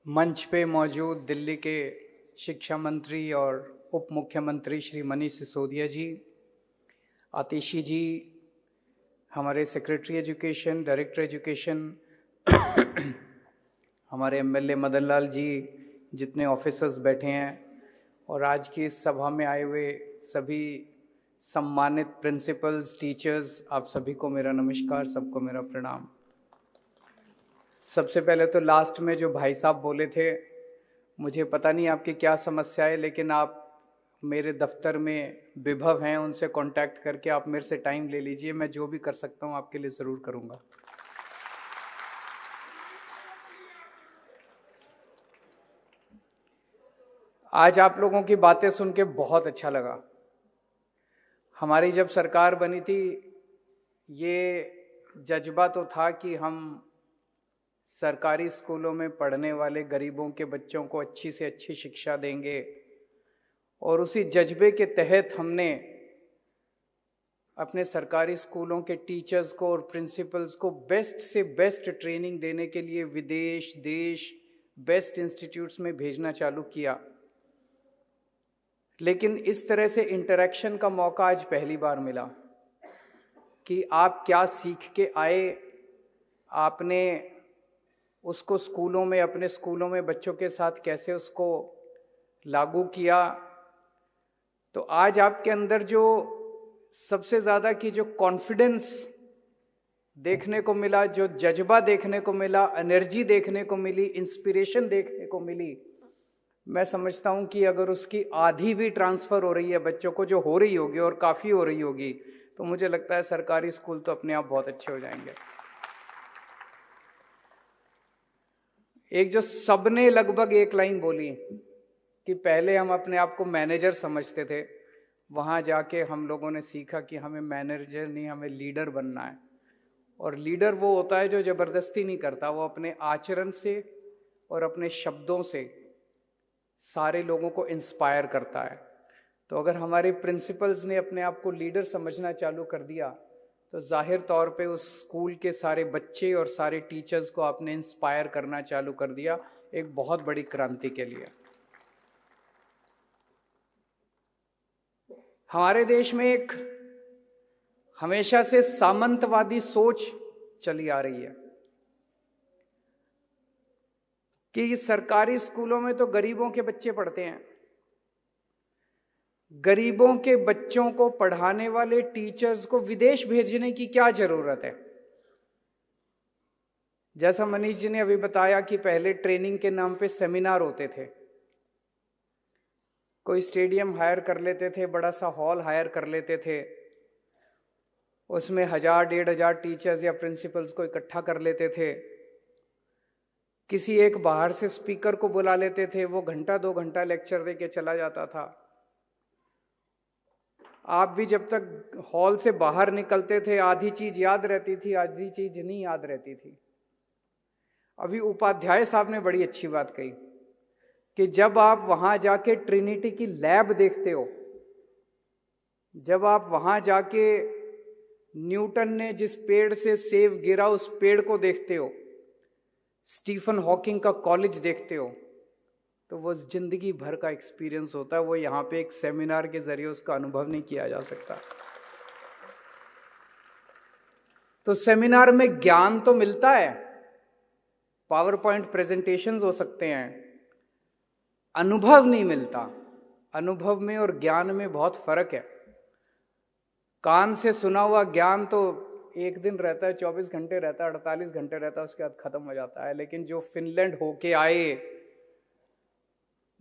मंच पे मौजूद दिल्ली के शिक्षा मंत्री और उप मुख्यमंत्री श्री मनीष सिसोदिया जी, आतिशी जी, हमारे सेक्रेटरी एजुकेशन, डायरेक्टर एजुकेशन, हमारे एमएलए मदन लाल जी, जितने ऑफिसर्स बैठे हैं और आज की इस सभा में आए हुए सभी सम्मानित प्रिंसिपल्स, टीचर्स, आप सभी को मेरा नमस्कार, सबको मेरा प्रणाम। सबसे पहले तो लास्ट में जो भाई साहब बोले थे, मुझे पता नहीं आपकी क्या समस्या है, लेकिन आप मेरे दफ्तर में विभव हैं, उनसे कांटेक्ट करके आप मेरे से टाइम ले लीजिए। मैं जो भी कर सकता हूं आपके लिए ज़रूर करूंगा। आज आप लोगों की बातें सुन के बहुत अच्छा लगा। हमारी जब सरकार बनी थी, ये जज्बा तो था कि हम सरकारी स्कूलों में पढ़ने वाले गरीबों के बच्चों को अच्छी से अच्छी शिक्षा देंगे, और उसी जज्बे के तहत हमने अपने सरकारी स्कूलों के टीचर्स को और प्रिंसिपल्स को बेस्ट से बेस्ट ट्रेनिंग देने के लिए विदेश, देश, बेस्ट इंस्टीट्यूट्स में भेजना चालू किया। लेकिन इस तरह से इंटरेक्शन का मौका आज पहली बार मिला कि आप क्या सीख के आए, आपने उसको स्कूलों में, अपने स्कूलों में बच्चों के साथ कैसे उसको लागू किया। तो आज आपके अंदर जो सबसे ज़्यादा की जो कॉन्फिडेंस देखने को मिला, जो जज्बा देखने को मिला, एनर्जी देखने को मिली, इंस्पिरेशन देखने को मिली, मैं समझता हूं कि अगर उसकी आधी भी ट्रांसफ़र हो रही है बच्चों को, जो हो रही होगी और काफ़ी हो रही होगी, तो मुझे लगता है सरकारी स्कूल तो अपने आप बहुत अच्छे हो जाएंगे। एक जो सबने लगभग एक लाइन बोली कि पहले हम अपने आप को मैनेजर समझते थे, वहाँ जाके हम लोगों ने सीखा कि हमें मैनेजर नहीं, हमें लीडर बनना है। और लीडर वो होता है जो ज़बरदस्ती नहीं करता, वो अपने आचरण से और अपने शब्दों से सारे लोगों को इंस्पायर करता है। तो अगर हमारे प्रिंसिपल्स ने अपने आप को लीडर समझना चालू कर दिया, तो जाहिर तौर पे उस स्कूल के सारे बच्चे और सारे टीचर्स को आपने इंस्पायर करना चालू कर दिया, एक बहुत बड़ी क्रांति के लिए। हमारे देश में एक हमेशा से सामंतवादी सोच चली आ रही है कि सरकारी स्कूलों में तो गरीबों के बच्चे पढ़ते हैं, गरीबों के बच्चों को पढ़ाने वाले टीचर्स को विदेश भेजने की क्या जरूरत है। जैसा मनीष जी ने अभी बताया कि पहले ट्रेनिंग के नाम पे सेमिनार होते थे, कोई स्टेडियम हायर कर लेते थे, बड़ा सा हॉल हायर कर लेते थे, उसमें 1000-1500 टीचर्स या प्रिंसिपल्स को इकट्ठा कर लेते थे, किसी एक बाहर से स्पीकर को बुला लेते थे, वो 1-2 घंटा लेक्चर दे के चला जाता था। आप भी जब तक हॉल से बाहर निकलते थे, आधी चीज याद रहती थी, आधी चीज नहीं याद रहती थी। अभी उपाध्याय साहब ने बड़ी अच्छी बात कही कि जब आप वहां जाके ट्रिनिटी की लैब देखते हो, जब आप वहां जाके न्यूटन ने जिस पेड़ से सेब गिरा उस पेड़ को देखते हो, स्टीफन हॉकिंग का कॉलेज देखते हो, तो वो जिंदगी भर का एक्सपीरियंस होता है। वो यहाँ पे एक सेमिनार के जरिए उसका अनुभव नहीं किया जा सकता। तो सेमिनार में ज्ञान तो मिलता है, पावर पॉइंट प्रेजेंटेशंस हो सकते हैं, अनुभव नहीं मिलता। अनुभव में और ज्ञान में बहुत फर्क है। कान से सुना हुआ ज्ञान तो एक दिन रहता है, 24 घंटे रहता है, 48 घंटे रहता है, उसके बाद खत्म हो जाता है। लेकिन जो फिनलैंड होके आए,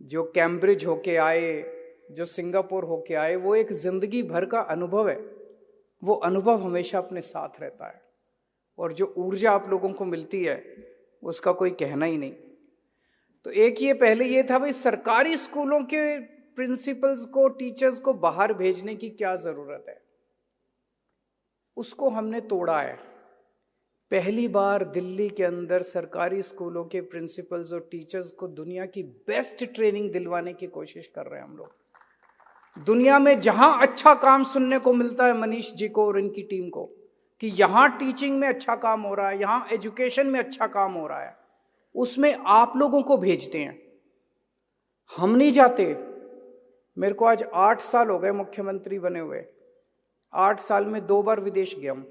जो कैम्ब्रिज होके आए, जो सिंगापुर होके आए, वो एक जिंदगी भर का अनुभव है। वो अनुभव हमेशा अपने साथ रहता है, और जो ऊर्जा आप लोगों को मिलती है उसका कोई कहना ही नहीं। तो एक ये पहले ये था भाई, सरकारी स्कूलों के प्रिंसिपल्स को, टीचर्स को बाहर भेजने की क्या जरूरत है, उसको हमने तोड़ा है। पहली बार दिल्ली के अंदर सरकारी स्कूलों के प्रिंसिपल्स और टीचर्स को दुनिया की बेस्ट ट्रेनिंग दिलवाने की कोशिश कर रहे हैं हम लोग। दुनिया में जहां अच्छा काम सुनने को मिलता है मनीष जी को और इनकी टीम को, कि यहां टीचिंग में अच्छा काम हो रहा है, यहां एजुकेशन में अच्छा काम हो रहा है, उसमें आप लोगों को भेजते हैं, हम नहीं जाते। मेरे को आज 8 साल हो गए मुख्यमंत्री बने हुए। 8 साल में 2 बार विदेश गया हूं।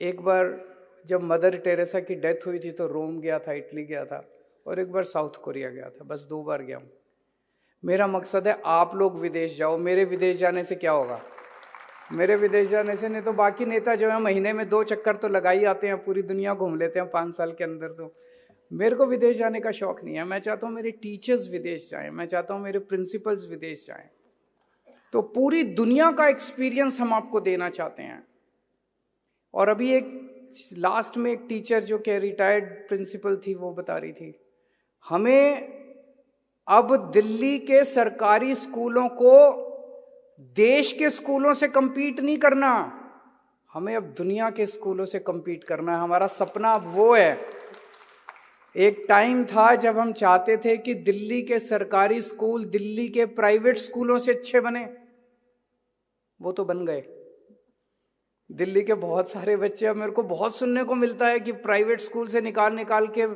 एक बार जब मदर टेरेसा की डेथ हुई थी तो रोम गया था, इटली गया था, और एक बार साउथ कोरिया गया था। बस 2 बार गया हूं। मेरा मकसद है आप लोग विदेश जाओ। मेरे विदेश जाने से क्या होगा? मेरे विदेश जाने से नहीं तो बाकी नेता जो है महीने में 2 चक्कर तो लगा ही आते हैं, पूरी दुनिया घूम लेते हैं 5 साल के अंदर। तो मेरे को विदेश जाने का शौक नहीं है। मैं चाहता हूं मेरे टीचर्स विदेश जाएं, मैं चाहता हूं मेरे प्रिंसिपल्स विदेश जाएं। तो पूरी दुनिया का एक्सपीरियंस हम आपको देना चाहते हैं। और अभी एक लास्ट में एक टीचर जो कि रिटायर्ड प्रिंसिपल थी, वो बता रही थी, हमें अब दिल्ली के सरकारी स्कूलों को देश के स्कूलों से कंपीट नहीं करना, हमें अब दुनिया के स्कूलों से कंपीट करना है। हमारा सपना अब वो है। एक टाइम था जब हम चाहते थे कि दिल्ली के सरकारी स्कूल दिल्ली के प्राइवेट स्कूलों से अच्छे बने, वो तो बन गए। दिल्ली के बहुत सारे बच्चे, अब मेरे को बहुत सुनने को मिलता है कि प्राइवेट स्कूल से निकाल के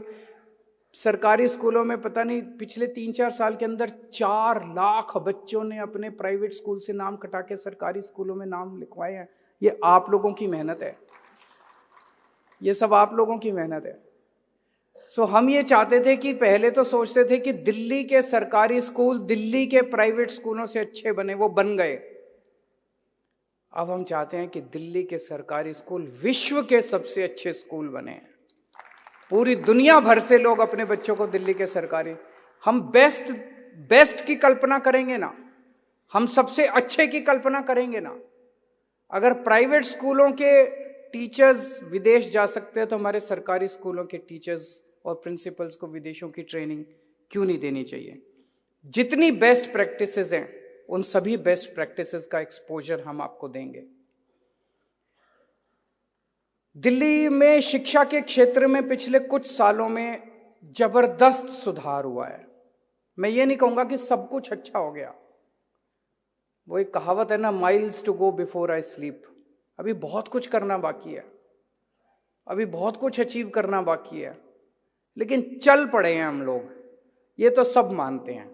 सरकारी स्कूलों में, पता नहीं पिछले 3-4 साल के अंदर 4 लाख बच्चों ने अपने प्राइवेट स्कूल से नाम कटा के सरकारी स्कूलों में नाम लिखवाए हैं। ये आप लोगों की मेहनत है, ये सब आप लोगों की मेहनत है। सो हम ये चाहते थे कि पहले तो सोचते थे कि दिल्ली के सरकारी स्कूल दिल्ली के प्राइवेट स्कूलों से अच्छे बने, वो बन गए। अब हम चाहते हैं कि दिल्ली के सरकारी स्कूल विश्व के सबसे अच्छे स्कूल बने। पूरी दुनिया भर से लोग अपने बच्चों को दिल्ली के सरकारी, हम बेस्ट की कल्पना करेंगे ना, हम सबसे अच्छे की कल्पना करेंगे ना। अगर प्राइवेट स्कूलों के टीचर्स विदेश जा सकते हैं तो हमारे सरकारी स्कूलों के टीचर्स और प्रिंसिपल्स को विदेशों की ट्रेनिंग क्यों नहीं देनी चाहिए? जितनी बेस्ट प्रैक्टिसेस हैं उन सभी बेस्ट प्रैक्टिसेस का एक्सपोजर हम आपको देंगे। दिल्ली में शिक्षा के क्षेत्र में पिछले कुछ सालों में जबरदस्त सुधार हुआ है। मैं ये नहीं कहूंगा कि सब कुछ अच्छा हो गया। वो एक कहावत है ना, miles to go before I sleep. अभी बहुत कुछ करना बाकी है, अभी बहुत कुछ अचीव करना बाकी है, लेकिन चल पड़े हैं हम लोग, ये तो सब मानते हैं।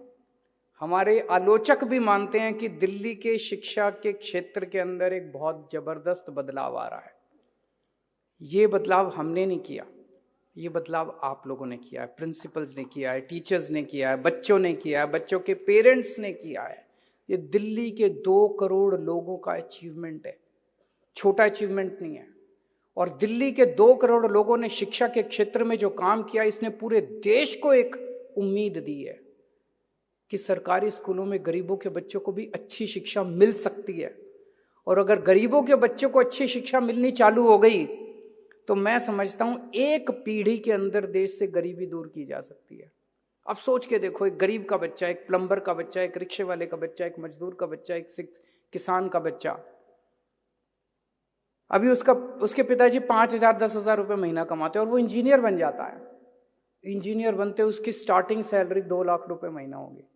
हमारे आलोचक भी मानते हैं कि दिल्ली के शिक्षा के क्षेत्र के अंदर एक बहुत जबरदस्त बदलाव आ रहा है। ये बदलाव हमने नहीं किया, ये बदलाव आप लोगों ने किया है, प्रिंसिपल्स ने किया है, टीचर्स ने किया है, बच्चों ने किया है, बच्चों के पेरेंट्स ने किया है। ये दिल्ली के 2 करोड़ लोगों का अचीवमेंट है, छोटा अचीवमेंट नहीं है। और दिल्ली के 2 करोड़ लोगों ने शिक्षा के क्षेत्र में जो काम किया, इसने पूरे देश को एक उम्मीद दी है कि सरकारी स्कूलों में गरीबों के बच्चों को भी अच्छी शिक्षा मिल सकती है। और अगर गरीबों के बच्चों को अच्छी शिक्षा मिलनी चालू हो गई तो मैं समझता हूं एक पीढ़ी के अंदर देश से गरीबी दूर की जा सकती है। अब सोच के देखो, एक गरीब का बच्चा, एक प्लम्बर का बच्चा, एक रिक्शे वाले का बच्चा, एक मजदूर का बच्चा, एक किसान का बच्चा, अभी उसके पिताजी 5,000-10,000 रुपए महीना कमाते हैं और वो इंजीनियर बन जाता है। इंजीनियर बनते उसकी स्टार्टिंग सैलरी 2 लाख रुपए महीना होगी।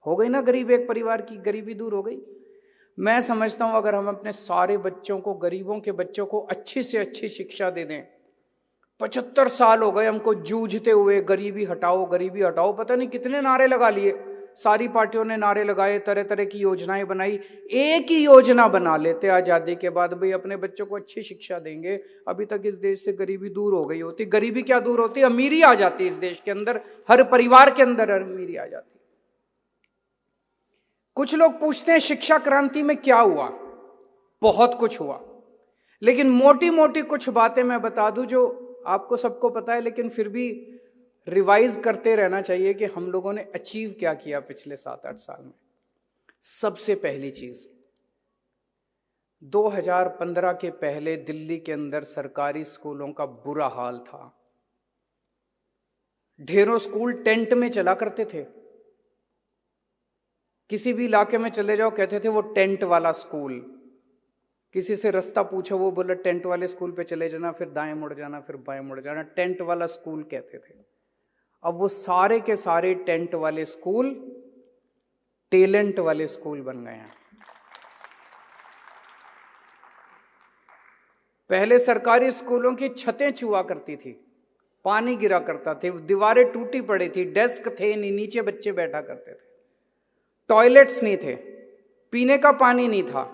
हो गई ना गरीब, एक परिवार की गरीबी दूर हो गई। मैं समझता हूं अगर हम अपने सारे बच्चों को, गरीबों के बच्चों को अच्छी से अच्छी शिक्षा दे दें। 75 साल हो गए हमको जूझते हुए, गरीबी हटाओ गरीबी हटाओ, पता नहीं कितने नारे लगा लिए, सारी पार्टियों ने नारे लगाए, तरह तरह की योजनाएं बनाई। एक ही योजना बना लेते आजादी के बाद, भाई अपने बच्चों को अच्छी शिक्षा देंगे। अभी तक इस देश से गरीबी दूर हो गई होती। गरीबी क्या दूर होती, अमीरी आ जाती इस देश के अंदर, हर परिवार के अंदर अमीरी आ जाती। कुछ लोग पूछते हैं शिक्षा क्रांति में क्या हुआ? बहुत कुछ हुआ, लेकिन मोटी मोटी कुछ बातें मैं बता दूं जो आपको सबको पता है, लेकिन फिर भी रिवाइज करते रहना चाहिए कि हम लोगों ने अचीव क्या किया पिछले 7-8 साल में। सबसे पहली चीज, 2015 के पहले दिल्ली के अंदर सरकारी स्कूलों का बुरा हाल था। ढेरों स्कूल टेंट में चला करते थे। किसी भी इलाके में चले जाओ, कहते थे वो टेंट वाला स्कूल। किसी से रास्ता पूछो, वो बोले टेंट वाले स्कूल पे चले जाना, फिर दाएं मुड़ जाना, फिर बाएं मुड़ जाना, टेंट वाला स्कूल कहते थे। अब वो सारे के सारे टेंट वाले स्कूल टैलेंट वाले स्कूल बन गए हैं। पहले सरकारी स्कूलों की छतें छुआ करती थी, पानी गिरा करता थे, दीवारें टूटी पड़ी थी, डेस्क थे नहीं, नीचे बच्चे बैठा करते थे, टॉयलेट्स नहीं थे, पीने का पानी नहीं था,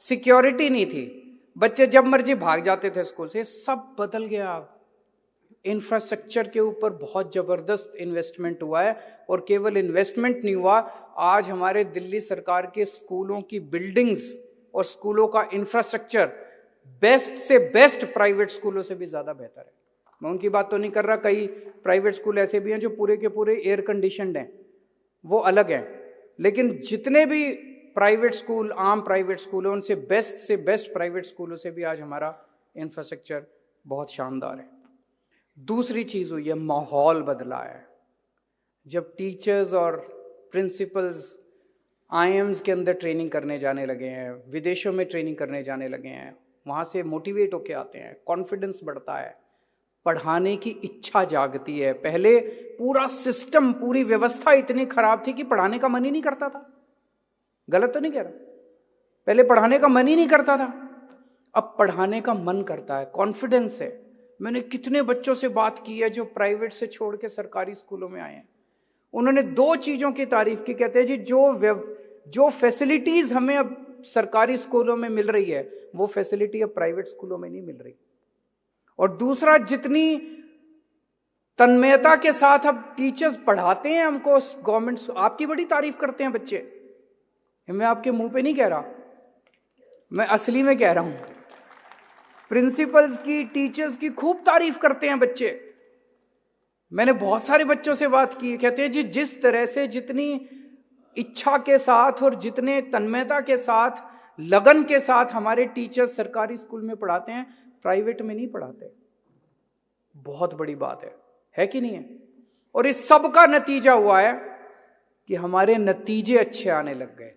सिक्योरिटी नहीं थी, बच्चे जब मर्जी भाग जाते थे स्कूल से। सब बदल गया। इंफ्रास्ट्रक्चर के ऊपर बहुत जबरदस्त इन्वेस्टमेंट हुआ है, और केवल इन्वेस्टमेंट नहीं हुआ, आज हमारे दिल्ली सरकार के स्कूलों की बिल्डिंग्स और स्कूलों का इंफ्रास्ट्रक्चर बेस्ट से बेस्ट प्राइवेट स्कूलों से भी ज्यादा बेहतर है। मैं उनकी बात तो नहीं कर रहा, कई प्राइवेट स्कूल ऐसे भी हैं जो पूरे के पूरे एयर कंडीशनड हैं, वो अलग है, लेकिन जितने भी प्राइवेट स्कूल, आम प्राइवेट स्कूल है, उनसे बेस्ट प्राइवेट स्कूलों से भी आज हमारा इंफ्रास्ट्रक्चर बहुत शानदार है। दूसरी चीज हुई है, माहौल बदला है। जब टीचर्स और प्रिंसिपल्स आईएम्स के अंदर ट्रेनिंग करने जाने लगे हैं, विदेशों में ट्रेनिंग करने जाने लगे हैं, वहां से मोटिवेट होके आते हैं, कॉन्फिडेंस बढ़ता है, पढ़ाने की इच्छा जागती है। पहले पूरा सिस्टम, पूरी व्यवस्था इतनी खराब थी कि पढ़ाने का मन ही नहीं करता था। गलत तो नहीं कह रहा, पहले पढ़ाने का मन ही नहीं करता था, अब पढ़ाने का मन करता है, कॉन्फिडेंस है। मैंने कितने बच्चों से बात की है जो प्राइवेट से छोड़ के सरकारी स्कूलों में आए हैं, उन्होंने दो चीजों की तारीफ की। कहते हैं जी जो फैसिलिटीज हमें अब सरकारी स्कूलों में मिल रही है, वो फैसिलिटी अब प्राइवेट स्कूलों में नहीं मिल रही। और दूसरा, जितनी तन्मयता के साथ अब टीचर्स पढ़ाते हैं हमको, गवर्नमेंट आपकी बड़ी तारीफ करते हैं बच्चे, मैं आपके मुंह पे नहीं कह रहा, मैं असली में कह रहा हूं। प्रिंसिपल्स की, टीचर्स की खूब तारीफ करते हैं बच्चे। मैंने बहुत सारे बच्चों से बात की, कहते हैं जी जिस तरह से, जितनी इच्छा के साथ और जितने तन्मयता के साथ, लगन के साथ हमारे टीचर्स सरकारी स्कूल में पढ़ाते हैं, प्राइवेट में नहीं पढ़ाते। बहुत बड़ी बात है कि नहीं है? और इस सब का नतीजा हुआ है कि हमारे नतीजे अच्छे आने लग गए।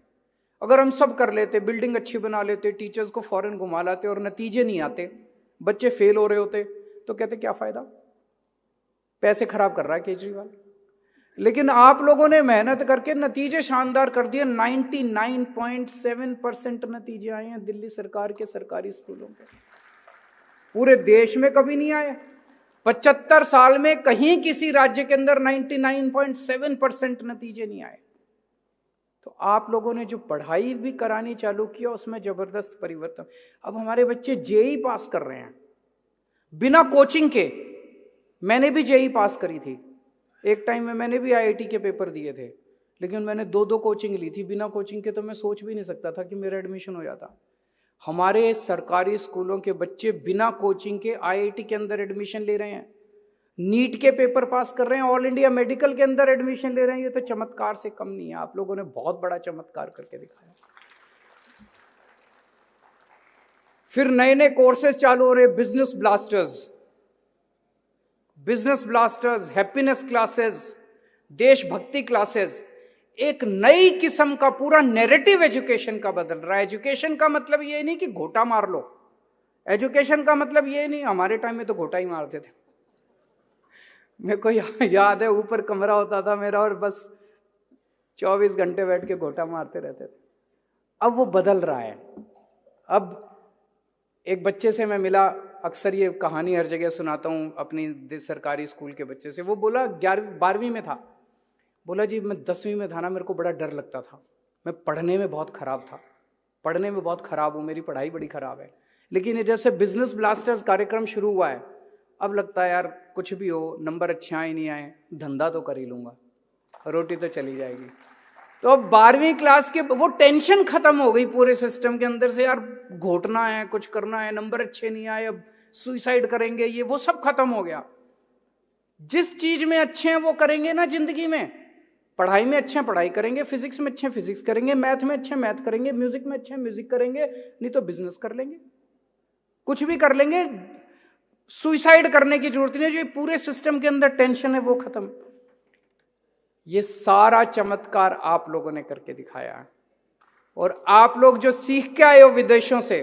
अगर हम सब कर लेते, बिल्डिंग अच्छी बना लेते, टीचर्स को फॉरेन घुमा लाते और नतीजे नहीं आते, बच्चे फेल हो रहे होते, तो कहते क्या फायदा, पैसे खराब कर रहा है केजरीवाल। लेकिन आप लोगों ने मेहनत करके नतीजे शानदार कर दिए। 99.7% नतीजे आए हैं दिल्ली सरकार के सरकारी स्कूलों के, पूरे देश में कभी नहीं आए। 75 साल में कहीं किसी राज्य के अंदर 99.7% नतीजे नहीं आए। तो आप लोगों ने जो पढ़ाई भी करानी चालू किया, उसमें जबरदस्त परिवर्तन। अब हमारे बच्चे जेई पास कर रहे हैं बिना कोचिंग के। मैंने भी जेई पास करी थी, एक टाइम में मैंने भी आईआईटी के पेपर दिए थे, लेकिन मैंने 2 कोचिंग ली थी। बिना कोचिंग के तो मैं सोच भी नहीं सकता था कि मेरा एडमिशन हो जाता। हमारे सरकारी स्कूलों के बच्चे बिना कोचिंग के आईआईटी के अंदर एडमिशन ले रहे हैं, नीट के पेपर पास कर रहे हैं, ऑल इंडिया मेडिकल के अंदर एडमिशन ले रहे हैं। ये तो चमत्कार से कम नहीं है, आप लोगों ने बहुत बड़ा चमत्कार करके दिखाया। फिर नए नए कोर्सेज चालू हो रहे, बिजनेस ब्लास्टर्स, हैप्पीनेस क्लासेस, देशभक्ति क्लासेस। एक नई किस्म का पूरा नैरेटिव एजुकेशन का बदल रहा है। एजुकेशन का मतलब ये नहीं कि घोटा मार लो, एजुकेशन का मतलब ये नहीं, हमारे टाइम में तो घोटा ही मारते थे। मेरे को याद है, ऊपर कमरा होता था मेरा और बस 24 घंटे बैठ के घोटा मारते रहते थे। अब वो बदल रहा है। अब एक बच्चे से मैं मिला, अक्सर ये कहानी हर जगह सुनाता हूँ अपनी सरकारी स्कूल के बच्चे से। वो बोला 12वीं में था, बोला जी मैं 10वीं में था ना, मेरे को बड़ा डर लगता था, मैं पढ़ने में बहुत खराब था, पढ़ने में बहुत खराब हूँ, मेरी पढ़ाई बड़ी खराब है। लेकिन जब से बिजनेस ब्लास्टर्स कार्यक्रम शुरू हुआ है, अब लगता है यार कुछ भी हो, नंबर अच्छे आए नहीं आए, धंधा तो कर ही लूंगा, रोटी तो चली जाएगी। तो अब 12वीं क्लास के वो टेंशन खत्म हो गई पूरे सिस्टम के अंदर से, यार घोटना है, कुछ करना है, नंबर अच्छे नहीं आए, अब सुसाइड करेंगे, ये वो सब खत्म हो गया। जिस चीज में अच्छे हैं वो करेंगे ना जिंदगी में। पढ़ाई में अच्छे हैं पढ़ाई करेंगे, फिजिक्स में अच्छे फिजिक्स करेंगे, मैथ में अच्छे मैथ करेंगे, म्यूजिक में अच्छे म्यूजिक करेंगे, नहीं तो बिजनेस कर लेंगे, कुछ भी कर लेंगे। सुसाइड करने की जरूरत नहीं है। जो पूरे सिस्टम के अंदर टेंशन है वो खत्म। ये सारा चमत्कार आप लोगों ने करके दिखाया है, और आप लोग जो सीख के आए हो विदेशों से,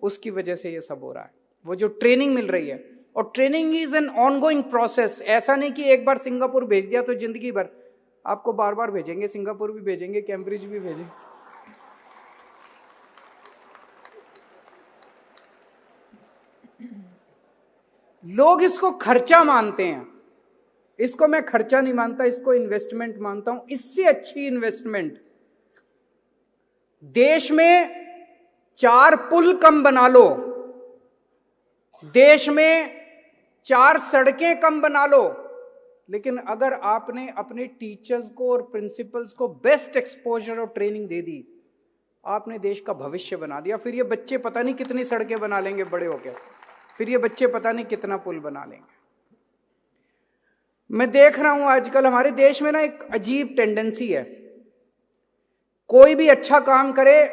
उसकी वजह से ये सब हो रहा है। वो जो ट्रेनिंग मिल रही है, और training is an ongoing process. ऐसा नहीं कि एक बार सिंगापुर भेज दिया तो जिंदगी भर, आपको बार बार भेजेंगे, सिंगापुर भी भेजेंगे, कैम्ब्रिज भी भेजेंगे। लोग इसको खर्चा मानते हैं, इसको मैं खर्चा नहीं मानता, इसको इन्वेस्टमेंट मानता हूं। इससे अच्छी इन्वेस्टमेंट, देश में 4 पुल कम बना लो, देश में 4 सड़कें कम बना लो, लेकिन अगर आपने अपने टीचर्स को और प्रिंसिपल्स को बेस्ट एक्सपोजर और ट्रेनिंग दे दी, आपने देश का भविष्य बना दिया। फिर ये बच्चे पता नहीं कितनी सड़कें बना लेंगे बड़े होकर, फिर ये बच्चे पता नहीं कितना पुल बना लेंगे। मैं देख रहा हूं आजकल हमारे देश में ना एक अजीब टेंडेंसी है, कोई भी अच्छा काम करे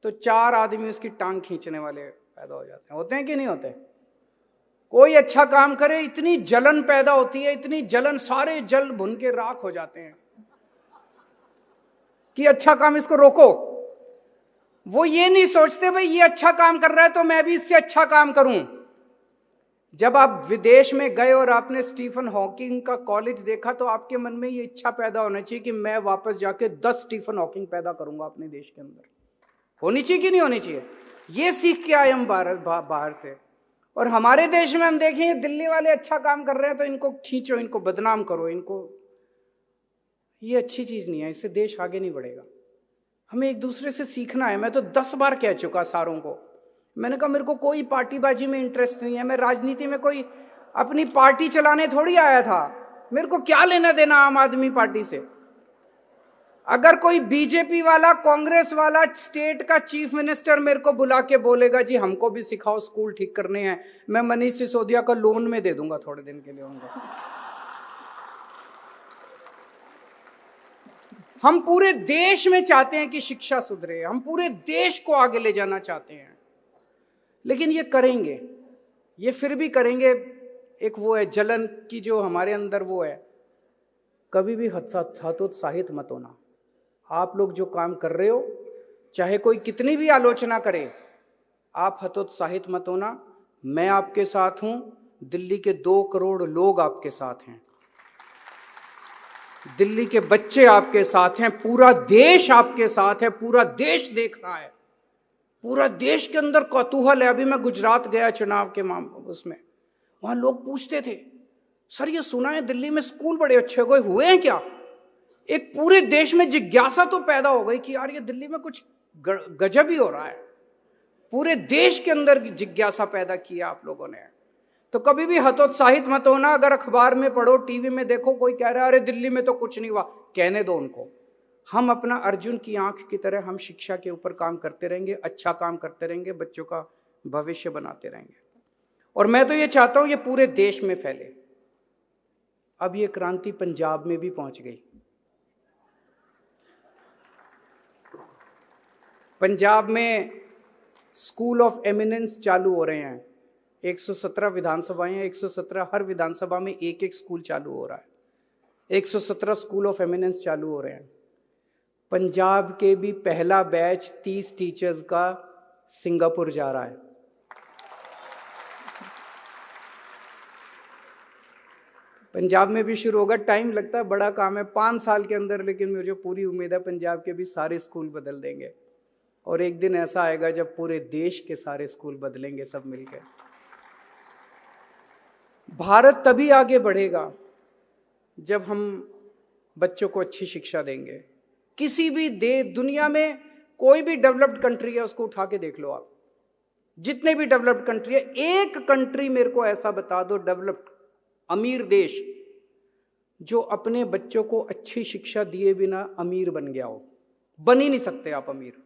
तो 4 आदमी उसकी टांग खींचने वाले पैदा हो जाते हैं। होते हैं कि नहीं होते? कोई अच्छा काम करे, इतनी जलन पैदा होती है, इतनी जलन, सारे जल भुन के राख हो जाते हैं कि अच्छा काम, इसको रोको। वो ये नहीं सोचते भाई ये अच्छा काम कर रहा है तो मैं भी इससे अच्छा काम करूं। जब आप विदेश में गए और आपने स्टीफन हॉकिंग का कॉलेज देखा तो आपके मन में ये इच्छा पैदा होनी चाहिए कि मैं वापस जाके 10 स्टीफन हॉकिंग पैदा करूंगा अपने देश के अंदर। होनी चाहिए कि नहीं होनी चाहिए? ये सीख के आए हम बाहर से। और हमारे देश में हम देखें दिल्ली वाले अच्छा काम कर रहे हैं तो इनको खींचो, इनको बदनाम करो, इनको, ये अच्छी चीज नहीं है, इससे देश आगे नहीं बढ़ेगा। हमें एक दूसरे से सीखना है। मैं तो 10 बार कह चुका सारों को, मैंने कहा मेरे को कोई पार्टीबाजी में इंटरेस्ट नहीं है, मैं राजनीति में कोई अपनी पार्टी चलाने थोड़ी आया था, मेरे को क्या लेना देना आम आदमी पार्टी से। अगर कोई बीजेपी वाला, कांग्रेस वाला स्टेट का चीफ मिनिस्टर मेरे को बुला के बोलेगा जी हमको भी सिखाओ, स्कूल ठीक करने हैं, मैं मनीष सिसोदिया का लोन में दे दूंगा थोड़े दिन के लिए उनको। हम पूरे देश में चाहते हैं कि शिक्षा सुधरे, हम पूरे देश को आगे ले जाना चाहते हैं, लेकिन ये करेंगे, ये फिर भी करेंगे। एक वो है जलन की जो हमारे अंदर वो है, कभी भी हतोत्साहित मत होना। आप लोग जो काम कर रहे हो, चाहे कोई कितनी भी आलोचना करे, आप हतोत्साहित मत होना। मैं आपके साथ हूं, दिल्ली के 2 करोड़ लोग आपके साथ हैं, दिल्ली के बच्चे आपके साथ हैं, पूरा देश आपके साथ है, पूरा देश देख रहा है, पूरा देश के अंदर कौतूहल है। अभी मैं गुजरात गया चुनाव के उसमें, वहां लोग पूछते थे सर ये सुना है दिल्ली में स्कूल बड़े अच्छे हो गए, हुए हैं क्या? एक पूरे देश में जिज्ञासा तो पैदा हो गई कि यार ये दिल्ली में कुछ गजब ही हो रहा है। पूरे देश के अंदर जिज्ञासा पैदा किया आप लोगों ने। तो कभी भी हतोत्साहित मत होना। अगर अखबार में पढ़ो, टीवी में देखो, कोई कह रहा है अरे दिल्ली में तो कुछ नहीं हुआ, कहने दो उनको। हम अपना अर्जुन की आंख की तरह हम शिक्षा के ऊपर काम करते रहेंगे, अच्छा काम करते रहेंगे, बच्चों का भविष्य बनाते रहेंगे। और मैं तो ये चाहता हूं ये पूरे देश में फैले। अब ये क्रांति पंजाब में भी पहुंच गई। पंजाब में स्कूल ऑफ एमिनेंस चालू हो रहे हैं। 117 विधानसभाएं, 117, हर विधानसभा में एक एक स्कूल चालू हो रहा है। 117 स्कूल ऑफ एमिनेंस चालू हो रहे हैं। पंजाब के भी पहला बैच 30 टीचर्स का सिंगापुर जा रहा है। पंजाब में भी शुरू होगा। टाइम लगता है, बड़ा काम है, 5 साल के अंदर, लेकिन मुझे पूरी उम्मीद है पंजाब के भी सारे स्कूल बदल देंगे। और एक दिन ऐसा आएगा जब पूरे देश के सारे स्कूल बदलेंगे सब मिलकर। भारत तभी आगे बढ़ेगा जब हम बच्चों को अच्छी शिक्षा देंगे। किसी भी दुनिया में कोई भी डेवलप्ड कंट्री है उसको उठा के देख लो आप, जितने भी डेवलप्ड कंट्री है, एक कंट्री मेरे को ऐसा बता दो डेवलप्ड अमीर देश जो अपने बच्चों को अच्छी शिक्षा दिए बिना अमीर बन गया हो। बन ही नहीं सकते आप अमीर।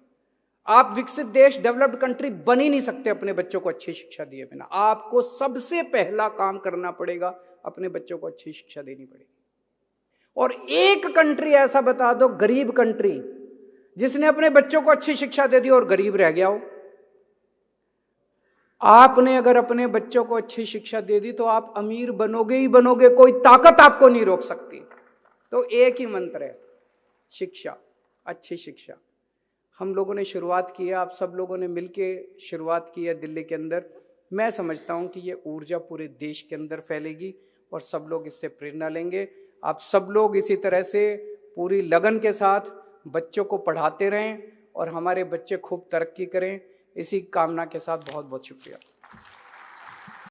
आप विकसित देश, डेवलप्ड कंट्री बन ही नहीं सकते अपने बच्चों को अच्छी शिक्षा दिए बिना। आपको सबसे पहला काम करना पड़ेगा, अपने बच्चों को अच्छी शिक्षा देनी पड़ेगी। और एक कंट्री ऐसा बता दो, गरीब कंट्री, जिसने अपने बच्चों को अच्छी शिक्षा दे दी और गरीब रह गया हो। आपने अगर अपने बच्चों को अच्छी शिक्षा दे दी तो आप अमीर बनोगे ही बनोगे, कोई ताकत आपको नहीं रोक सकती। तो एक ही मंत्र है, शिक्षा, अच्छी शिक्षा। हम लोगों ने शुरुआत की है, आप सब लोगों ने मिलके शुरुआत की है दिल्ली के अंदर। मैं समझता हूं कि ये ऊर्जा पूरे देश के अंदर फैलेगी और सब लोग इससे प्रेरणा लेंगे। आप सब लोग इसी तरह से पूरी लगन के साथ बच्चों को पढ़ाते रहें और हमारे बच्चे खूब तरक्की करें। इसी कामना के साथ बहुत बहुत शुक्रिया।